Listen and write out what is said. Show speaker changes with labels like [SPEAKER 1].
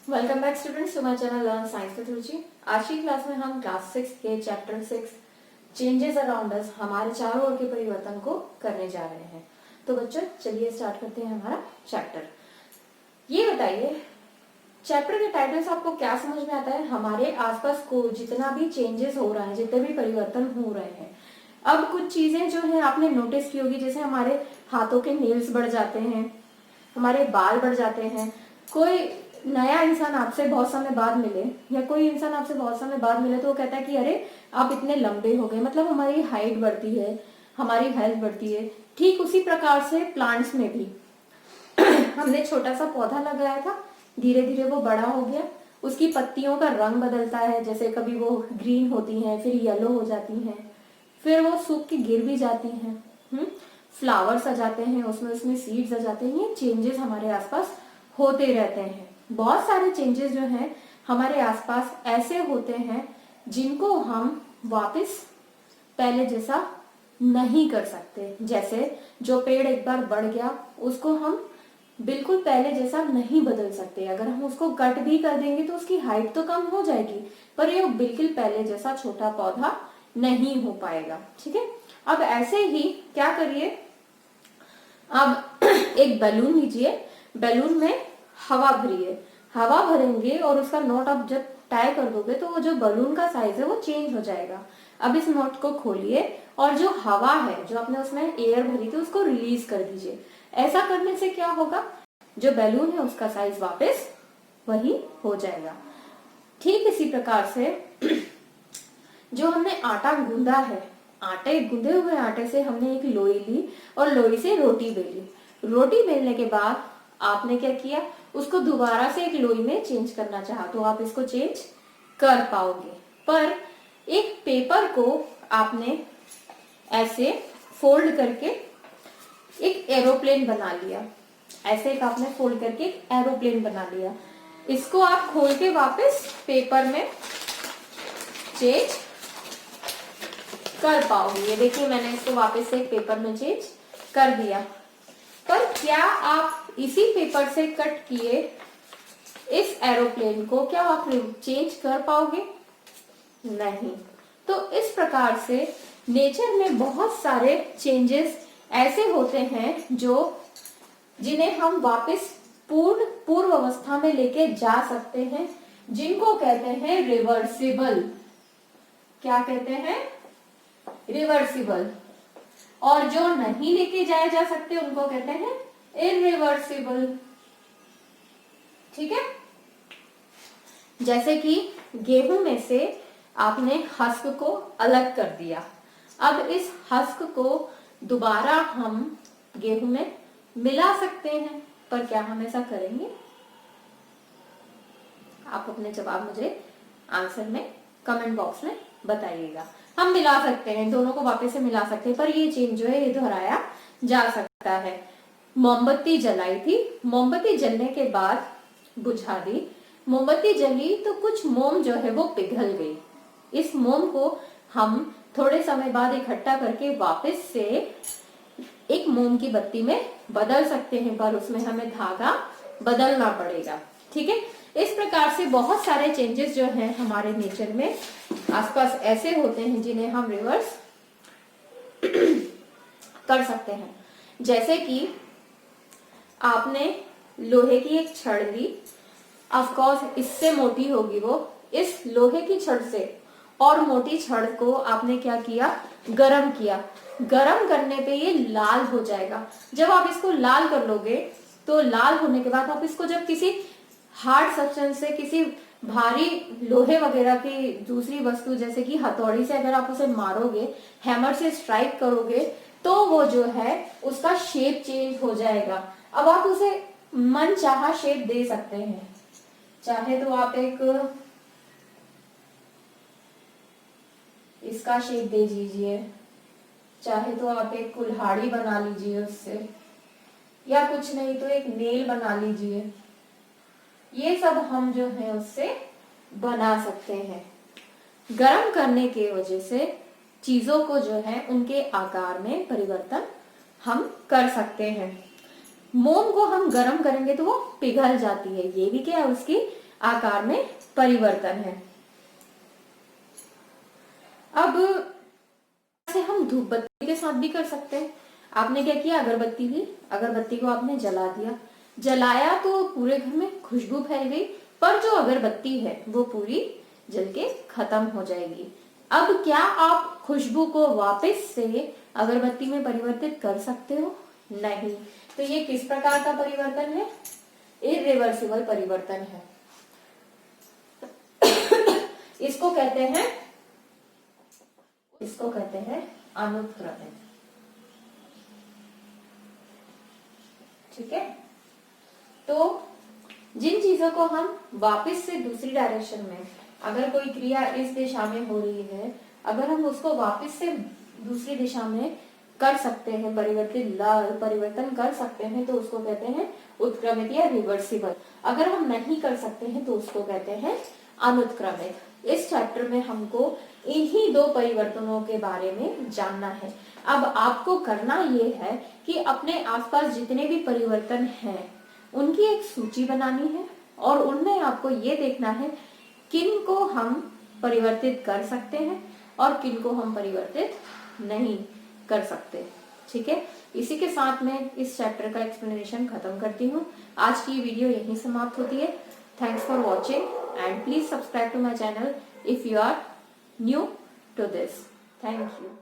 [SPEAKER 1] Welcome back students to my channel learn science with Ruchi. आज की class में हम क्लास 6 के चैप्टर 6 चेंजेस अराउंड अस, हमारे चारों ओर के परिवर्तन को करने जा रहे हैं। तो बच्चों चलिए स्टार्ट करते हैं हमारा चैप्टर। ये बताइए चैप्टर के टाइटल से आपको क्या समझ में आता है? हमारे आसपास को जितना भी चेंजेस हो रहा है, जितने भी परिवर्तन हो रहे हैं, अब कुछ चीजें जो है आपने नोटिस की होगी, जैसे हमारे हाथों के नेल्स बढ़ जाते हैं, हमारे बाल बढ़ जाते हैं। कोई नया इंसान आपसे बहुत समय बाद मिले या कोई इंसान आपसे बहुत समय बाद मिले तो वो कहता है कि अरे आप इतने लंबे हो गए, मतलब हमारी हाइट बढ़ती है, हमारी हेल्थ बढ़ती है। ठीक उसी प्रकार से प्लांट्स में भी हमने छोटा सा पौधा लगाया था, धीरे धीरे वो बड़ा हो गया, उसकी पत्तियों का रंग बदलता है, जैसे कभी वो ग्रीन होती हैं, फिर येलो हो जाती हैं, फिर वो सूख के गिर भी जाती हैं, फ्लावर्स आ जाते हैं, उसमें उसमें सीड्स आ जाते हैं। ये चेंजेस हमारे आसपास होते रहते हैं। बहुत सारे चेंजेस जो हैं हमारे आसपास ऐसे होते हैं जिनको हम वापस पहले जैसा नहीं कर सकते। जैसे जो पेड़ एक बार बढ़ गया उसको हम बिल्कुल पहले जैसा नहीं बदल सकते। अगर हम उसको कट भी कर देंगे तो उसकी हाइट तो कम हो जाएगी, पर ये बिल्कुल पहले जैसा छोटा पौधा नहीं हो पाएगा। ठीक है, अब ऐसे ही क्या करिए, अब एक बैलून लीजिए, बैलून में हवा भरिए, हवा भरेंगे और उसका नोट आप जब टाई कर दोगे तो वो जो बैलून का साइज है वो चेंज हो जाएगा। अब इस नोट को खोलिए और जो हवा है, जो आपने उसमें एयर भरी थी, उसको रिलीज कर दीजिए। ऐसा करने से क्या होगा, जो बैलून है उसका साइज वापस वही हो जाएगा। ठीक इसी प्रकार से जो हमने आटा गूंदा है, आटे गूंदे हुए आटे से हमने एक लोई ली और लोई से रोटी बेली। रोटी बेलने के बाद आपने क्या किया, उसको दोबारा से एक लोई में चेंज करना चाहा तो आप इसको चेंज कर पाओगे। पर एक पेपर को आपने ऐसे फोल्ड करके एक एरोप्लेन बना लिया, ऐसे एक आपने फोल्ड करके एक एरोप्लेन बना लिया। इसको आप खोल के वापस पेपर में चेंज कर पाओगे। ये देखिए मैंने इसको वापस से एक पेपर में चेंज कर दिया। पर क्या आप इसी पेपर से कट किए इस एरोप्लेन को क्या आप चेंज कर पाओगे? नहीं। तो इस प्रकार से नेचर में बहुत सारे चेंजेस ऐसे होते हैं जो जिन्हें हम वापस पूर्व अवस्था में लेके जा सकते हैं, जिनको कहते हैं रिवर्सिबल। क्या कहते हैं? रिवर्सिबल। और जो नहीं लेके जाए जा सकते उनको कहते हैं इरिवर्सिबल। ठीक है, जैसे कि गेहूं में से आपने हस्क को अलग कर दिया, अब इस हस्क को दोबारा हम गेहूं में मिला सकते हैं, पर क्या हम ऐसा करेंगे? आप अपने जवाब मुझे आंसर में कमेंट बॉक्स में बताइएगा। हम मिला सकते हैं, दोनों को वापस से मिला सकते हैं, पर ये चेंज जो है ये दोहराया जा सकता है। मोमबत्ती जलाई थी, मोमबत्ती जलने के बाद बुझा दी, मोमबत्ती जली तो कुछ मोम जो है वो पिघल गई। इस मोम को हम थोड़े समय बाद इकट्ठा करके वापस से एक मोम की बत्ती में बदल सकते हैं, पर उसमें हमें धागा बदलना पड़ेगा। ठीक है, इस प्रकार से बहुत सारे चेंजेस जो हैं हमारे नेचर में आसपास ऐसे होते हैं जिन्हें हम रिवर्स कर सकते हैं। जैसे कि आपने लोहे की एक छड़ ली, ऑफ कोर्स इससे मोटी होगी वो, इस लोहे की छड़ से और मोटी छड़ को आपने क्या किया, गरम किया। गरम करने पे ये लाल हो जाएगा। जब आप इसको लाल कर लोगे तो लाल होने के बाद आप इसको जब किसी हार्ड सब्सटेंस से, किसी भारी लोहे वगैरह की दूसरी वस्तु जैसे कि हथौड़ी से अगर आप उसे मारोगे, हैमर से स्ट्राइक करोगे, तो वो जो है उसका शेप चेंज हो जाएगा। अब आप उसे मन चाहा शेप दे सकते हैं। चाहे तो आप एक इसका शेप दे दीजिए, चाहे तो आप एक कुल्हाड़ी बना लीजिए उससे, या कुछ नहीं तो एक नेल बना लीजिए। ये सब हम जो है उससे बना सकते हैं। गरम करने की वजह से चीजों को जो है उनके आकार में परिवर्तन हम कर सकते हैं। मोम को हम गरम करेंगे तो वो पिघल जाती है, ये भी क्या है उसकी आकार में परिवर्तन है। अब से हम धूप बत्ती के साथ भी कर सकते हैं। आपने क्या किया, अगरबत्ती ली, अगरबत्ती को आपने जला दिया, जलाया तो पूरे घर में खुशबू फैल गई, पर जो अगरबत्ती है वो पूरी जल के खत्म हो जाएगी। अब क्या आप खुशबू को वापस से अगरबत्ती में परिवर्तित कर सकते हो? नहीं। तो ये किस प्रकार का परिवर्तन है? इरिवर्सिबल परिवर्तन है। इसको कहते हैं अनुत्क्रमित। ठीक है। तो जिन चीजों को हम वापस से दूसरी डायरेक्शन में, अगर कोई क्रिया इस दिशा में हो रही है, अगर हम उसको वापस से दूसरी दिशा में कर सकते हैं, परिवर्तन कर सकते हैं, तो उसको कहते हैं उत्क्रमित या रिवर्सिबल। अगर हम नहीं कर सकते हैं तो उसको कहते हैं अनुत्क्रमित। इस चैप्टर में हमको इन्हीं दो परिवर्तनों के बारे में जानना है। अब आपको करना ये है कि अपने आसपास जितने भी परिवर्तन हैं उनकी एक सूची बनानी है और उनमें आपको ये देखना है किन को हम परिवर्तित कर सकते हैं और किन को हम परिवर्तित नहीं कर सकते। ठीक है। इसी के साथ मैं इस चैप्टर का एक्सप्लेनेशन खत्म करती हूँ। आज की वीडियो यहीं समाप्त होती है। Thanks for watching and please subscribe to my channel if you are new to this. Thank you.